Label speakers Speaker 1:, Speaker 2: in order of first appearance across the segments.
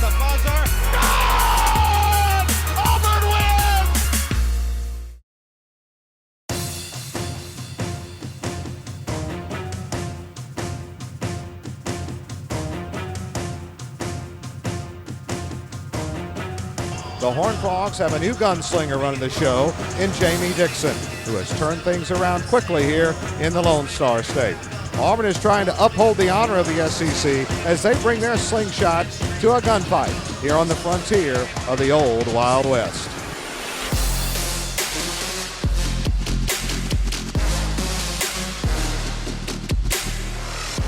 Speaker 1: the buzzer. Good! Auburn wins!
Speaker 2: The Horned Frogs have a new gunslinger running the show in Jamie Dixon, who has turned things around quickly here in the Lone Star State. Auburn is trying to uphold the honor of the SEC as they bring their slingshot to a gunfight here on the frontier of the old Wild West.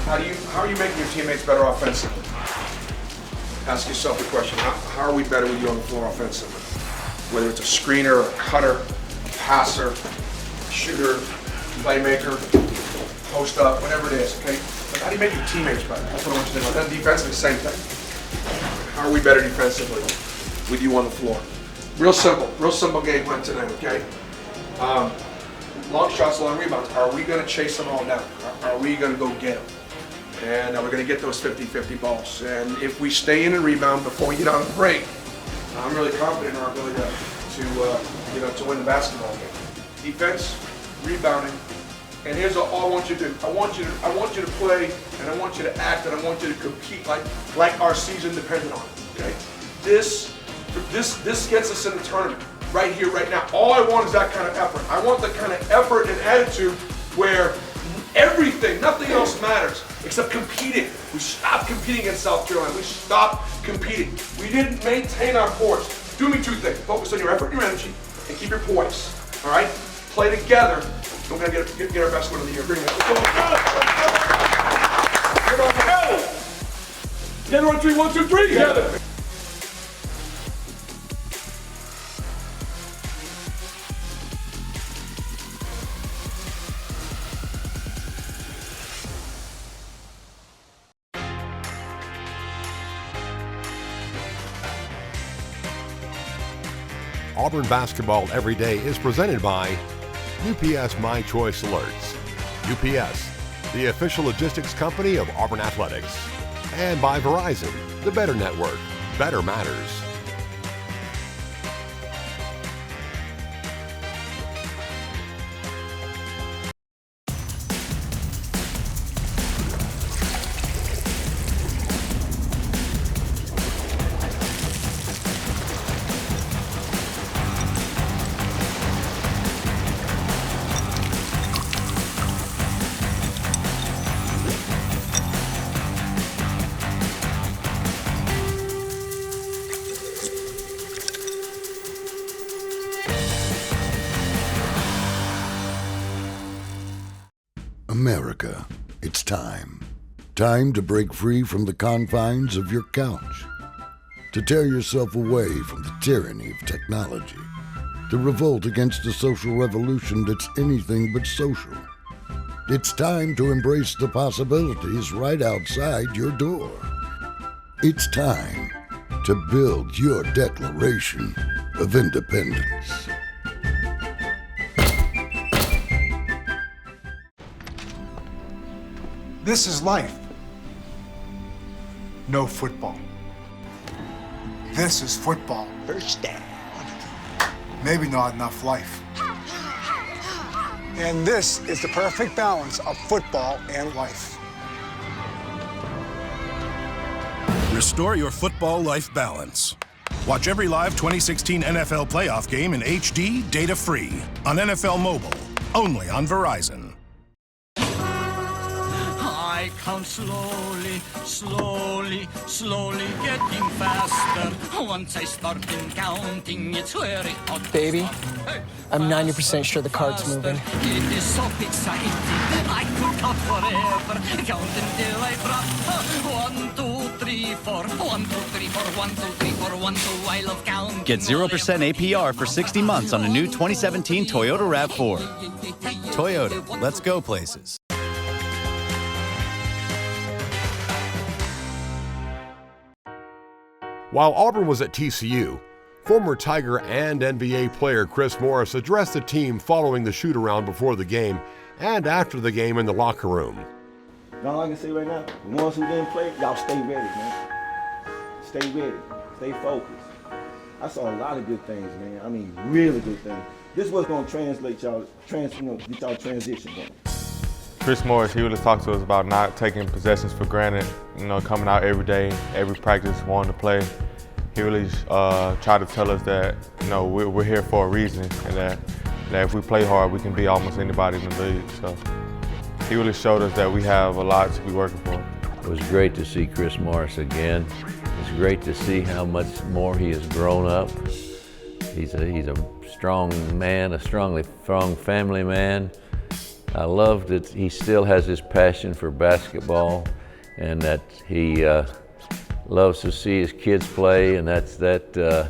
Speaker 3: How are you making your teammates better offensively? Ask yourself the question, how are we better with you on the floor offensively? Whether it's a screener, a cutter, a passer, a shooter, playmaker, post up, whatever it is, okay? But how do you make your teammates better? That's what I want you to know. Then defensively, same thing. How are we better defensively with you on the floor? Real simple game plan tonight, okay? Long shots, long rebounds. Are we gonna chase them all down? Are we gonna go get them? And we're going to get those 50-50 balls. And if we stay in and rebound before we get on the break, I'm really confident in our ability to win the basketball game. Defense, rebounding, and here's all I want you to do. I want you to play, and I want you to act, and I want you to compete like our season depended on it. Okay? This gets us in the tournament right here, right now. All I want is that kind of effort. I want the kind of effort and attitude where everything, nothing else matters except competing. We stopped competing against South Carolina. We stopped competing. We didn't maintain our course. Do me two things. Focus on your effort and your energy and keep your poise. All right? Play together. We're going to get our best one of the year. Bring it. Let's go. Together on three. 1, 2, 3. Together.
Speaker 4: Auburn Basketball Every Day is presented by UPS My Choice Alerts. UPS, the official logistics company of Auburn Athletics. And by Verizon, the better network, better matters.
Speaker 5: America, it's time. Time to break free from the confines of your couch. To tear yourself away from the tyranny of technology. To revolt against a social revolution that's anything but social. It's time to embrace the possibilities right outside your door. It's time to build your Declaration of Independence.
Speaker 6: This is life. No football. This is football.
Speaker 7: First down.
Speaker 6: Maybe not enough life. And this is the perfect balance of football and life.
Speaker 8: Restore your football life balance. Watch every live 2016 NFL playoff game in HD, data-free, on NFL Mobile, only on Verizon.
Speaker 9: I count slowly, slowly, slowly getting faster. Once I start counting, it's very hot.
Speaker 10: Baby, I'm 90% sure the card's moving.
Speaker 9: It is so exciting. I could count forever. Count until I drop. 1, 2, 3, 4. 1, 2, 3, 4. 1, 2, 3, 4. 1, 2. I love counting.
Speaker 11: Get 0% APR for 60 months on a new 2017 Toyota RAV4. Toyota, let's go places.
Speaker 4: While Auburn was at TCU, former Tiger and NBA player Chris Morris addressed the team following the shoot-around before the game and after the game in the locker room.
Speaker 7: All I can say right now, the ones who didn't play, y'all stay ready, man. stay ready, stay focused. I saw a lot of good things, man. I mean, really good things. This is what's going to translate y'all, get y'all transition going.
Speaker 12: Chris Morris, he really talked to us about not taking possessions for granted, coming out every day, every practice, wanting to play. He really tried to tell us that, we're here for a reason, and that if we play hard, we can be almost anybody in the league. So he really showed us that we have a lot to be working for.
Speaker 13: It was great to see Chris Morris again. It's great to see how much more he has grown up. He's a strong man, a strong family man. I love that he still has his passion for basketball, and that he loves to see his kids play, and that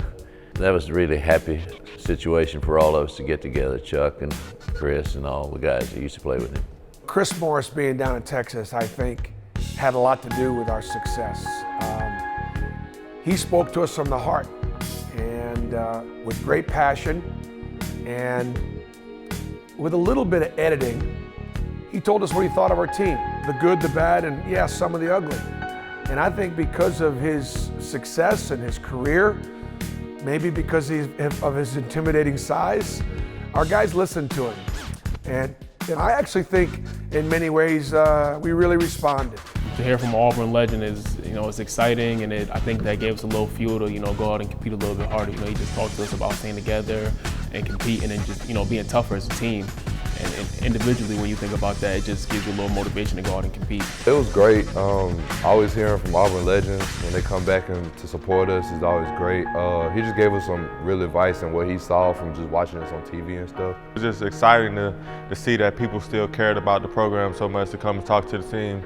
Speaker 13: was a really happy situation for all of us to get together, Chuck and Chris and all the guys that used to play with him.
Speaker 3: Chris Morris being down in Texas, I think, had a lot to do with our success. He spoke to us from the heart, and with great passion, and with a little bit of editing, he told us what he thought of our team, the good, the bad, and yeah, some of the ugly. And I think because of his success and his career, maybe because of his intimidating size, our guys listened to him. And I actually think in many ways we really responded.
Speaker 14: To hear from Auburn legend is, it's exciting, and I think that gave us a little fuel to, go out and compete a little bit harder. He just talked to us about staying together and competing and just, being tougher as a team. And individually, when you think about that, it just gives you a little motivation to go out and compete.
Speaker 15: It was great. Always hearing from Auburn legends when they come back and to support us is always great. He just gave us some real advice and what he saw from just watching us on TV and stuff.
Speaker 12: It was just exciting to see that people still cared about the program so much to come and talk to the team.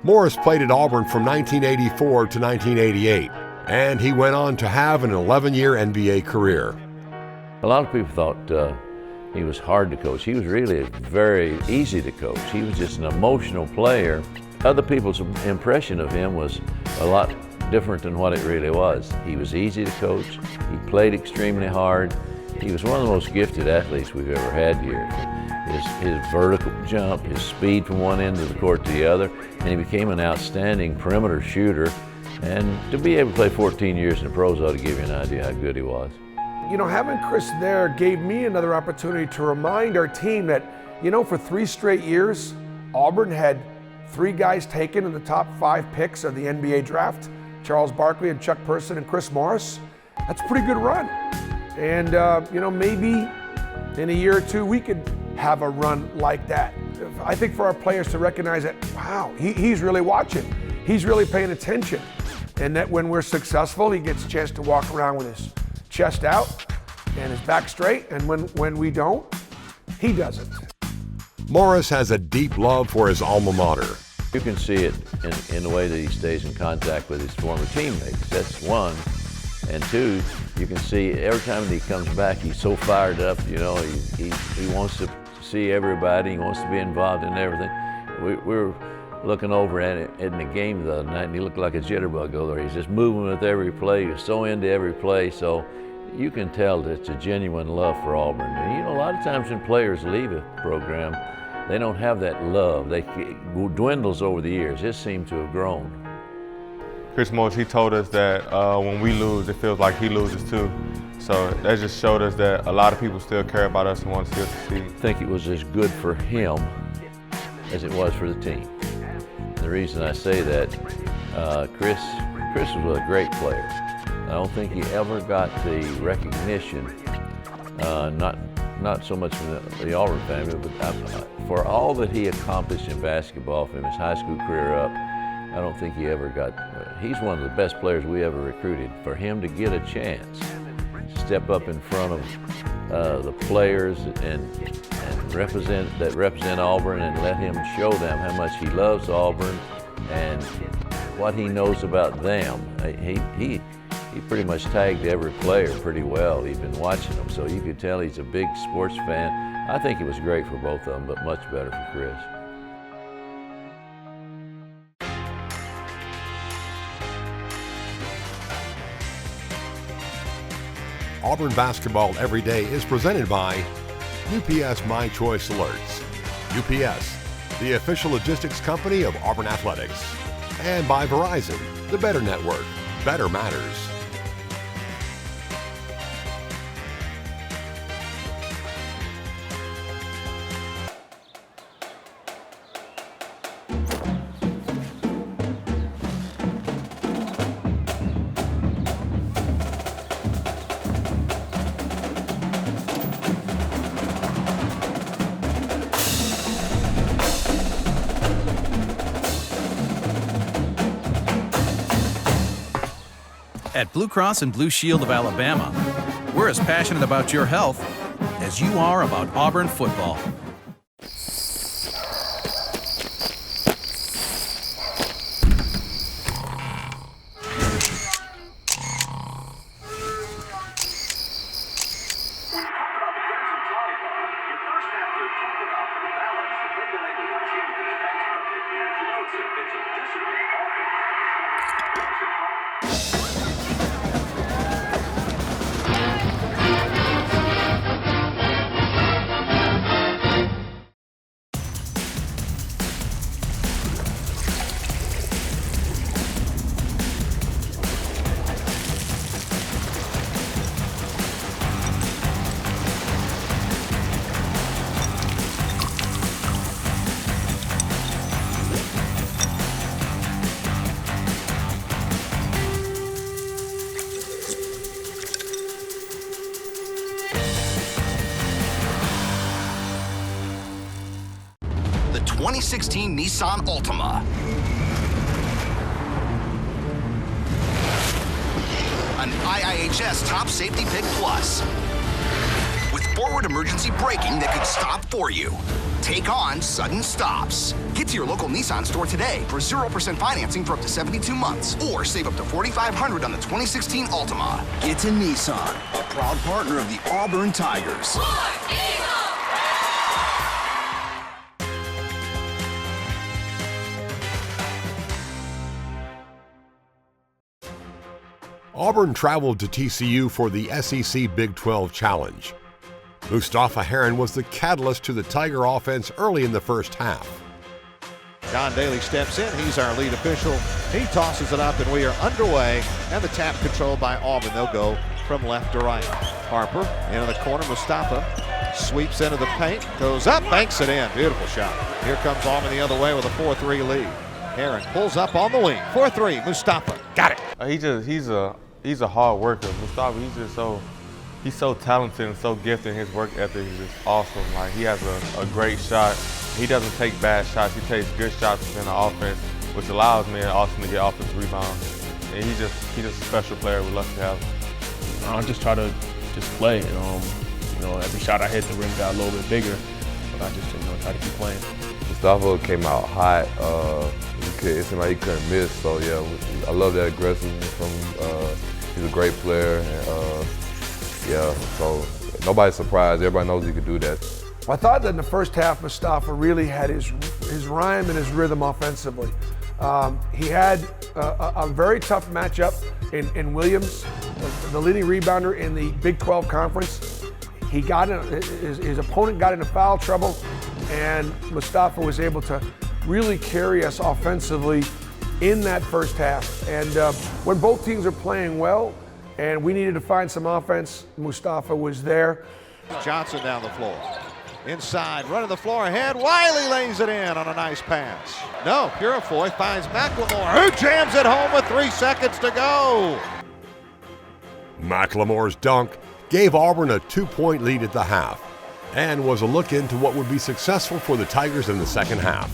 Speaker 4: Morris played at Auburn from 1984 to 1988, and he went on to have an 11-year NBA career.
Speaker 13: A lot of people thought he was hard to coach. He was really very easy to coach. He was just an emotional player. Other people's impression of him was a lot different than what it really was. He was easy to coach. He played extremely hard. He was one of the most gifted athletes we've ever had here. His vertical jump, his speed from one end of the court to the other, and he became an outstanding perimeter shooter. And to be able to play 14 years in the pros ought to give you an idea how good he was.
Speaker 3: Having Chris there gave me another opportunity to remind our team that, for 3 straight years, Auburn had 3 guys taken in the top 5 picks of the NBA draft, Charles Barkley and Chuck Person and Chris Morris. That's a pretty good run. And, maybe in a year or two, we could have a run like that. I think for our players to recognize that, wow, he's really watching. He's really paying attention. And that when we're successful, he gets a chance to walk around with his chest out and his back straight, and when we don't, he doesn't.
Speaker 4: Morris has a deep love for his alma mater.
Speaker 13: You can see it in the way that he stays in contact with his former teammates. That's one. And two, you can see every time that he comes back, he's so fired up, he wants to see everybody, he wants to be involved in everything. We're looking over at it in the game the other night, and he looked like a jitterbug over there. He's just moving with every play. He's so into every play. So you can tell that it's a genuine love for Auburn. And a lot of times when players leave a program, they don't have that love. They dwindles over the years. It seems to have grown.
Speaker 12: Chris Morris, he told us that when we lose, it feels like he loses too. So that just showed us that a lot of people still care about us and want us to succeed.
Speaker 13: I think it was as good for him as it was for the team. The reason I say that, Chris was a great player. I don't think he ever got the recognition, not so much from the Auburn family, but for all that he accomplished in basketball from his high school career up, I don't think he ever got, he's one of the best players we ever recruited. For him to get a chance, step up in front of the players and represent Auburn and let him show them how much he loves Auburn and what he knows about them. He pretty much tagged every player pretty well. He's been watching them, so you could tell he's a big sports fan. I think it was great for both of them, but much better for Chris.
Speaker 4: Auburn Basketball Every Day is presented by UPS My Choice Alerts. UPS, the official logistics company of Auburn Athletics. And by Verizon, the better network. better matters.
Speaker 16: At Blue Cross and Blue Shield of Alabama, we're as passionate about your health as you are about Auburn football.
Speaker 17: The 2016 Nissan Altima. An IIHS Top Safety Pick Plus. With forward emergency braking that could stop for you. Take on sudden stops. Get to your local Nissan store today for 0% financing for up to 72 months. Or save up to $4,500 on the 2016 Altima. Get to Nissan, a proud partner of the Auburn Tigers.
Speaker 4: Auburn traveled to TCU for the SEC Big 12 Challenge. Mustafa Heron was the catalyst to the Tiger offense early in the first half.
Speaker 2: John Daly steps in. He's our lead official. He tosses it up, and we are underway. And the tap controlled by Auburn. They'll go from left to right. Harper into the corner. Mustafa sweeps into the paint, goes up, banks it in. Beautiful shot. Here comes Auburn the other way with a 4-3 lead. Heron pulls up on the wing. 4-3. Mustafa got it.
Speaker 12: He's a hard worker. Mustafa, he's so talented and so gifted. His work ethic is just awesome. Like, he has a great shot. He doesn't take bad shots. He takes good shots within the offense, which allows me and Austin to get offensive rebounds. And he's just a special player. We're lucky to have him.
Speaker 14: I just try to play. Every shot I hit, the rim got a little bit bigger, but I just try to keep playing.
Speaker 15: Mustafa came out hot. It seemed like he couldn't miss. So yeah, I love that aggressiveness from him. He's a great player. And, so nobody's surprised. Everybody knows he could do that.
Speaker 3: I thought that in the first half, Mustafa really had his rhyme and his rhythm offensively. He had a very tough matchup in Williams, the leading rebounder in the Big 12 Conference. His opponent got into foul trouble, and Mustafa was able to really carry us offensively in that first half. And when both teams are playing well, and we needed to find some offense, Mustafa was there.
Speaker 2: Johnson down the floor. Inside, running the floor ahead. Wiley lays it in on a nice pass. No, Purifoy finds McLemore, who jams it home with 3 seconds to go.
Speaker 4: McLemore's dunk gave Auburn a 2-point lead at the half and was a look into what would be successful for the Tigers in the second half.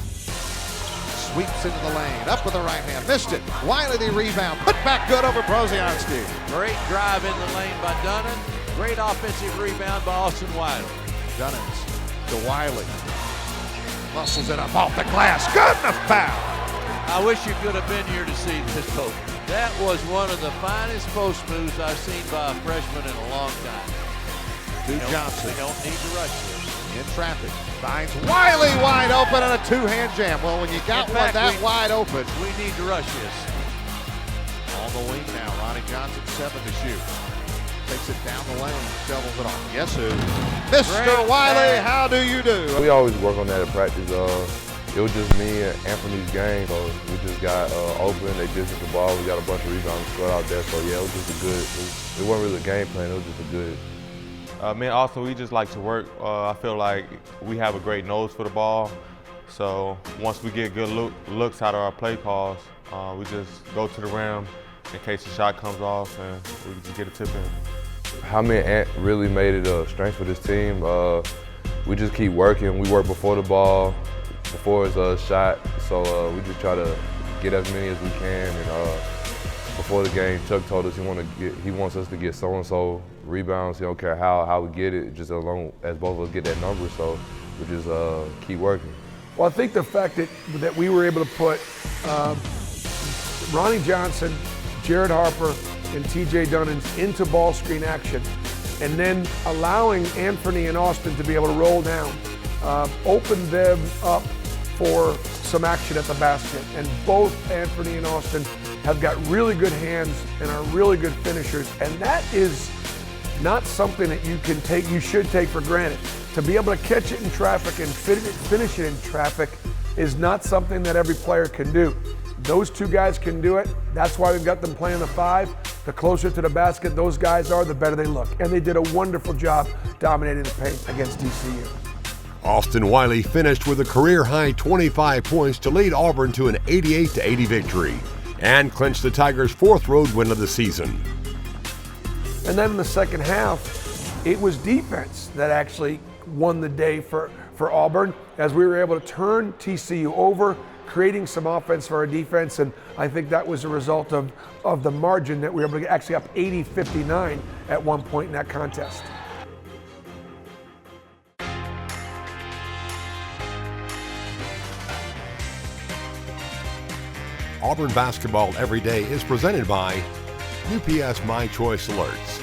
Speaker 2: Sweeps into the lane, up with the right hand, missed it. Wiley the rebound, put back good over Brozianski.
Speaker 18: Great drive in the lane by Dunnan. Great offensive rebound by Austin Wiley.
Speaker 2: Dunnans to Wiley. Muscles it up off the glass, good enough foul.
Speaker 18: I wish you could have been here to see this post. That was one of the finest post moves I've seen by a freshman in a long time.
Speaker 2: Johnson.
Speaker 18: We don't need to rush this.
Speaker 2: In traffic, finds Wiley wide open and a two-hand jam. Well, when you got one that wide open,
Speaker 18: we need to rush this.
Speaker 2: On the wing now, Ronnie Johnson 7 to shoot. Takes it down the lane, shovels it off. Guess who? Mr. Wiley, how do you do?
Speaker 15: We always work on that at practice. it was just me and Anthony's game. So we just got open. They just hit the ball. We got a bunch of rebounds scored out there. So yeah, it was just a good. It wasn't really a game plan. It was just a good.
Speaker 12: Me and Austin, we just like to work. I feel like we have a great nose for the ball. So once we get good looks out of our play calls, we just go to the rim in case the shot comes off, and we just get a tip in.
Speaker 15: How me and Ant really made it a strength for this team. We just keep working. We work before the ball, before it's a shot. So we just try to get as many as we can. And before the game, Chuck told us he wants us to get so-and-so rebounds. He don't care how we get it, just as long as both of us get that number. So we just keep working.
Speaker 3: Well, I think the fact that we were able to put Ronnie Johnson, Jared Harper, and TJ Dunnins into ball screen action, and then allowing Anthony and Austin to be able to roll down, opened them up for some action at the basket. And both Anthony and Austin have got really good hands and are really good finishers. And that is not something that you should take for granted. To be able to catch it in traffic and finish it in traffic is not something that every player can do. Those two guys can do it. That's why we've got them playing the 5. The closer to the basket those guys are, the better they look. And they did a wonderful job dominating the paint against TCU.
Speaker 4: Austin Wiley finished with a career-high 25 points to lead Auburn to an 88-80 victory and clinched the Tigers' 4th road win of the season.
Speaker 3: And then in the second half, it was defense that actually won the day for Auburn, as we were able to turn TCU over, creating some offense for our defense, and I think that was a result of the margin that we were able to get actually up 80-59 at one point in that contest.
Speaker 4: Auburn basketball every day is presented by UPS My Choice Alerts.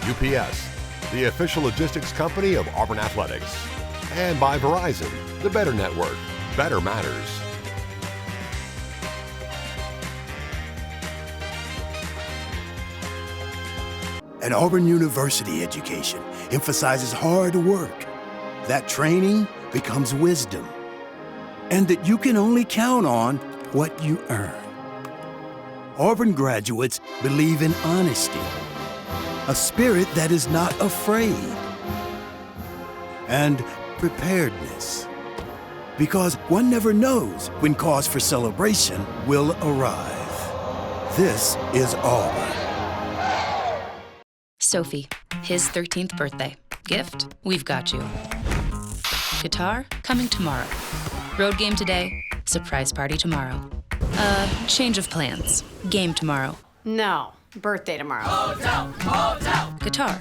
Speaker 4: UPS, the official logistics company of Auburn Athletics. And by Verizon, the better network, better matters.
Speaker 19: An Auburn University education emphasizes hard work, that training becomes wisdom, and that you can only count on what you earn. Auburn graduates believe in honesty, a spirit that is not afraid, and preparedness. Because one never knows when cause for celebration will arrive. This is Auburn.
Speaker 20: Sophie, his 13th birthday. Gift? We've got you. Guitar? Coming tomorrow. Road game today, surprise party tomorrow. Change of plans. Game tomorrow.
Speaker 21: No, birthday tomorrow.
Speaker 20: Hotel, hotel. Guitar.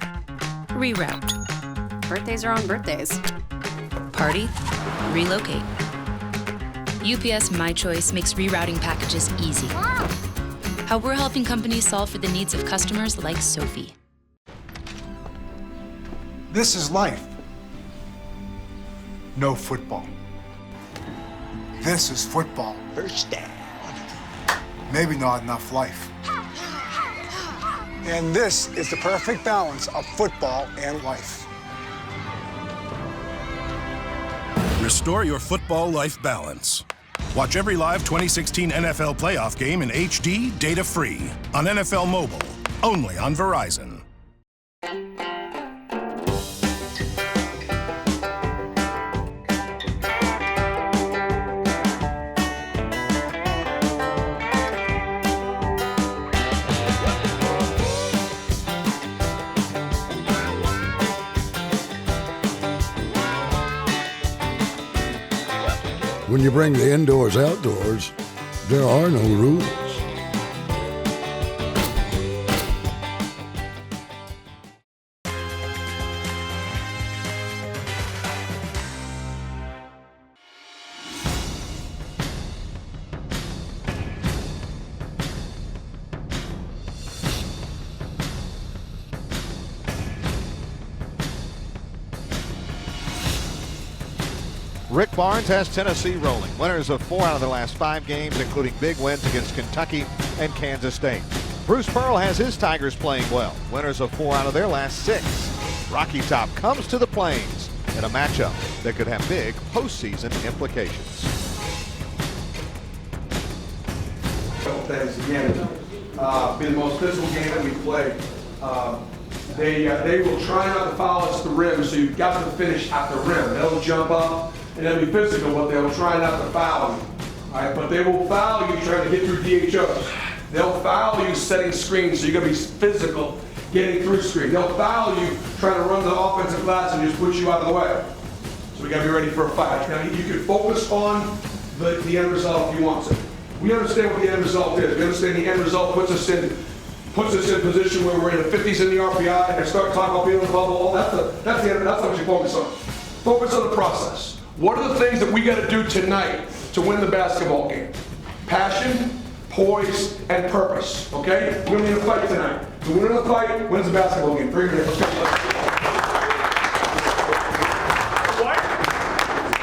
Speaker 20: Reroute.
Speaker 21: Birthdays are on birthdays.
Speaker 20: Party. Relocate. UPS My Choice makes rerouting packages easy. How we're helping companies solve for the needs of customers like Sophie.
Speaker 6: This is life. No football. This is football. First down. Maybe not enough life. And this is the perfect balance of football and life.
Speaker 8: Restore your football life balance. Watch every live 2016 NFL playoff game in HD, data-free, on NFL Mobile, only on Verizon.
Speaker 5: When you bring the indoors outdoors, there are no rules.
Speaker 2: Rick Barnes has Tennessee rolling. Winners of 4 out of their last 5 games, including big wins against Kentucky and Kansas State. Bruce Pearl has his Tigers playing well. Winners of 4 out of their last 6. Rocky Top comes to the Plains in a matchup that could have big postseason implications.
Speaker 3: couple things. Again, be the most physical game that we play. They will try not to foul us at the rim, so you've got to finish at the rim. They'll jump up and they'll be physical, but they'll try not to foul you. All right, but they will foul you trying to get through DHOs. They'll foul you setting screens, so you're going to be physical getting through screens. They'll foul you trying to run the offensive glass and just push you out of the way. So we got to be ready for a fight. Now, you can focus on the end result if you want to. We understand what the end result is. We understand the end result puts us in a position where we're in the 50s in the RPI and start talking about being in the bubble. All that's the end. That's what you focus on. Focus on the process. What are the things that we got to do tonight to win the basketball game? Passion, poise, and purpose. Okay? We're going to need a fight tonight. The winner of the fight wins the basketball game. 3 minutes.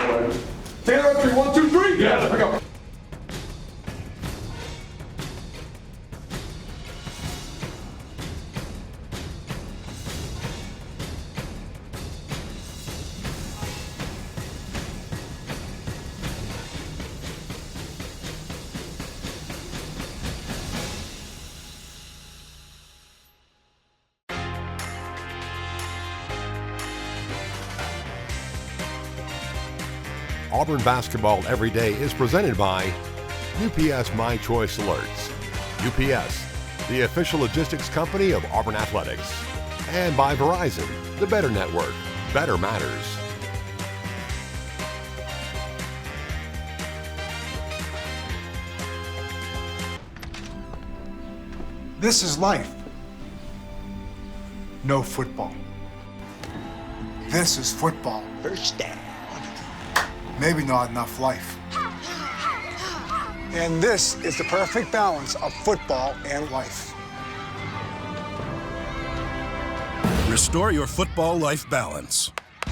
Speaker 3: Okay, Taylor, 3, 1, 2, 3. Yeah, there we go.
Speaker 4: Auburn Basketball Every Day is presented by UPS My Choice Alerts. UPS, the official logistics company of Auburn Athletics. And by Verizon, the better network. Better matters.
Speaker 6: This is life. No football. This is football. First down. Maybe not enough life. And this is the perfect balance of football and life.
Speaker 8: Restore your football life balance.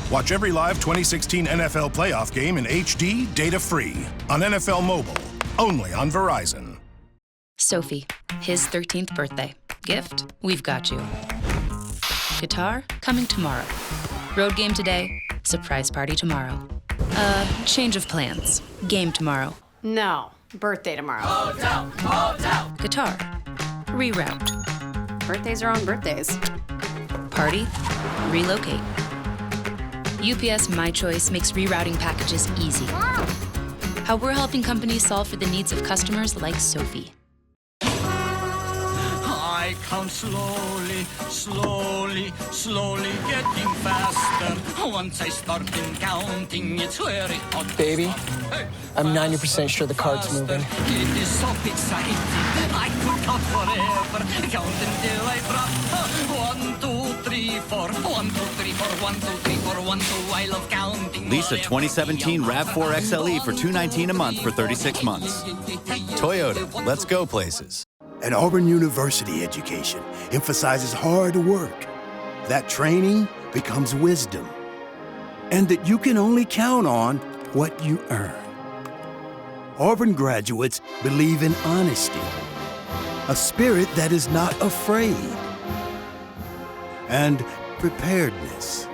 Speaker 8: Watch every live 2016 NFL playoff game in HD, data-free, on NFL Mobile, only on Verizon.
Speaker 20: Sophie, his 13th birthday. Gift? We've got you. Guitar? Coming tomorrow. Road game today, surprise party tomorrow. Change of plans. Game tomorrow.
Speaker 21: No, birthday tomorrow.
Speaker 20: Guitar. Reroute.
Speaker 21: Birthdays are on birthdays.
Speaker 20: Party. Relocate. UPS My Choice makes rerouting packages easy. How we're helping companies solve for the needs of customers like Sophie.
Speaker 9: I count slowly, slowly, slowly getting faster. Once I start counting, it's very hot.
Speaker 10: Baby, I'm 90% sure the card's moving.
Speaker 9: It is so exciting. I could count forever. Count until I drop. 1, 2, 3, 4. 1, 2, 3, 4. 1, 2, 3, 4. 1, 2. I love counting.
Speaker 11: Lease a 2017 RAV4 XLE for $219 a month for 36 months. Toyota, let's go places.
Speaker 19: An Auburn University education emphasizes hard work, that training becomes wisdom, and that you can only count on what you earn. Auburn graduates believe in honesty, a spirit that is not afraid, and preparedness,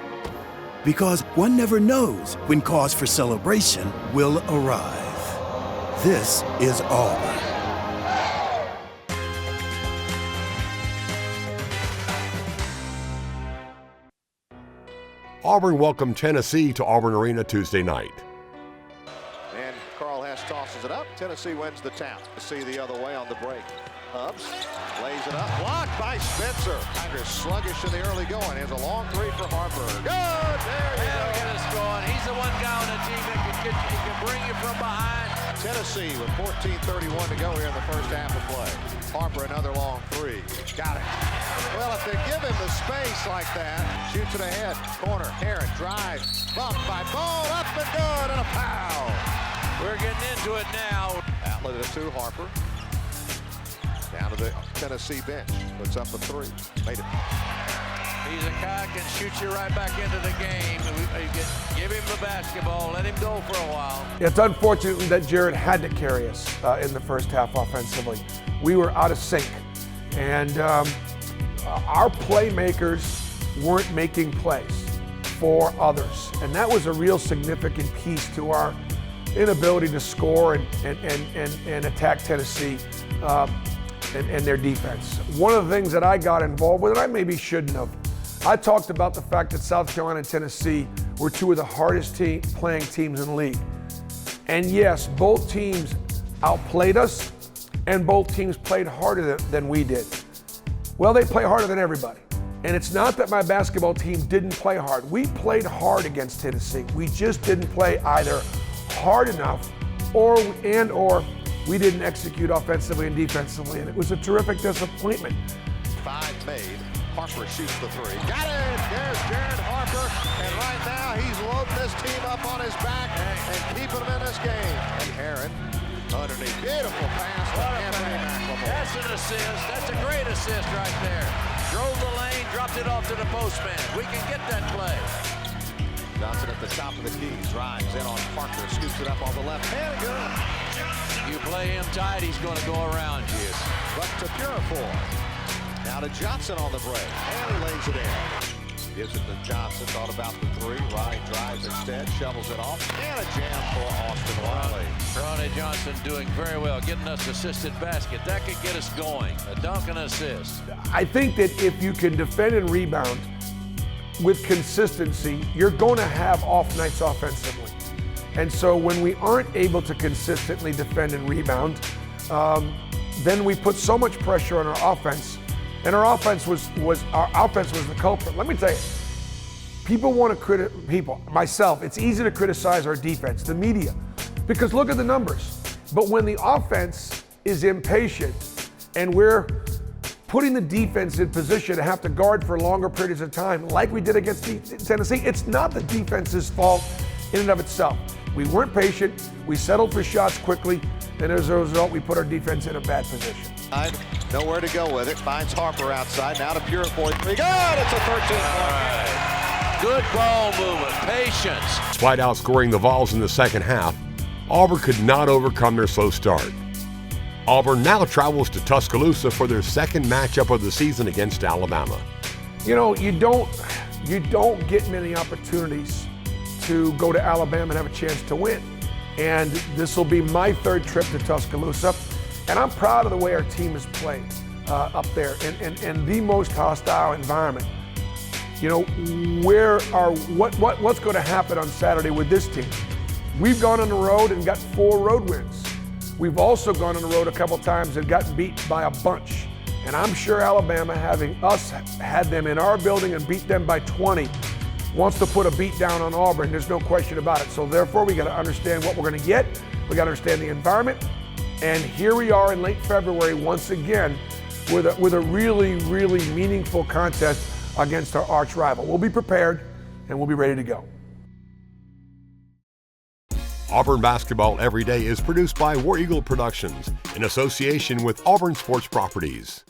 Speaker 19: because one never knows when cause for celebration will arrive. This is Auburn.
Speaker 4: Auburn welcomed Tennessee to Auburn Arena Tuesday night.
Speaker 2: And Carl Hess tosses it up. Tennessee wins the tap. See the other way on the break. Hubs lays it up. Blocked by Spencer. Tigers sluggish in the early going. Here's a long three for Harper. Good. There you go.
Speaker 18: Get us going. He's the one guy on the team that can get you. He can bring you from behind.
Speaker 2: Tennessee with 14:31 to go here in the first half of play. Harper another long three. Got it. Well, if they give him the space like that, shoots it ahead. Corner. Heron drives. Bumped by Ball. Up and good. And a foul.
Speaker 18: We're getting into it now.
Speaker 2: Outlet it to Harper. Down to the Tennessee bench. Puts up a three. Made it.
Speaker 18: He's a guy can shoot you right back into the game. Give him the basketball. Let him go for a while.
Speaker 3: It's unfortunate that Jared had to carry us in the first half offensively. We were out of sync. And our playmakers weren't making plays for others. And that was a real significant piece to our inability to score and attack Tennessee. and their defense. One of the things that I got involved with, and I maybe shouldn't have, I talked about the fact that South Carolina and Tennessee were two of the hardest playing teams in the league. And yes, both teams outplayed us, and both teams played harder than we did. Well, they play harder than everybody. And it's not that my basketball team didn't play hard. We played hard against Tennessee. We just didn't play either hard enough or we didn't execute offensively and defensively. And it was a terrific disappointment.
Speaker 2: 5 made. Harper shoots the 3. Got it! There's Jared Harper. And right now he's loading this team up on his back and keeping them in this game. And Heron underneath. Beautiful pass to Anthony McLemore.
Speaker 18: That's an assist. That's a great assist right there. Drove the lane, dropped it off to the postman. We can get that play.
Speaker 2: Johnson at the top of the key. Drives in on Parker. Scoops it up on the left hand. Good.
Speaker 18: You play him tight, he's going to go around you.
Speaker 2: But to Purifoy. Now to Johnson on the break. And he lays it in. Gives it to Johnson. Thought about the 3. Ryan drives instead. Shovels it off. And a jam for Austin Wiley.
Speaker 18: Ronnie Johnson doing very well, getting us assisted basket. That could get us going. A dunk and assist.
Speaker 3: I think that if you can defend and rebound with consistency, you're going to have off nights offensively. And so when we aren't able to consistently defend and rebound, then we put so much pressure on our offense. And our offense was the culprit. Let me tell you, people want to myself, it's easy to criticize our defense, the media, because look at the numbers. But when the offense is impatient and we're putting the defense in position to have to guard for longer periods of time, like we did against Tennessee, it's not the defense's fault in and of itself. We weren't patient, we settled for shots quickly, and as a result, we put our defense in a bad position.
Speaker 2: Nowhere to go with it. Finds Harper outside. Now to Purifoy. Good! It's a 13-point.
Speaker 18: Good ball movement. Patience.
Speaker 4: Despite outscoring the Vols in the second half, Auburn could not overcome their slow start. Auburn now travels to Tuscaloosa for their second matchup of the season against Alabama.
Speaker 3: You know, you don't get many opportunities to go to Alabama and have a chance to win. And this will be my 3rd trip to Tuscaloosa. And I'm proud of the way our team has played up there in the most hostile environment. You know, what's going to happen on Saturday with this team? We've gone on the road and got 4 road wins. We've also gone on the road a couple times and gotten beat by a bunch. And I'm sure Alabama, having us had them in our building and beat them by 20, wants to put a beat down on Auburn. There's no question about it. So therefore, we got to understand what we're going to get. We got to understand the environment. And here we are in late February once again with a really, really meaningful contest against our arch rival. We'll be prepared and we'll be ready to go.
Speaker 4: Auburn Basketball Every Day is produced by War Eagle Productions in association with Auburn Sports Properties.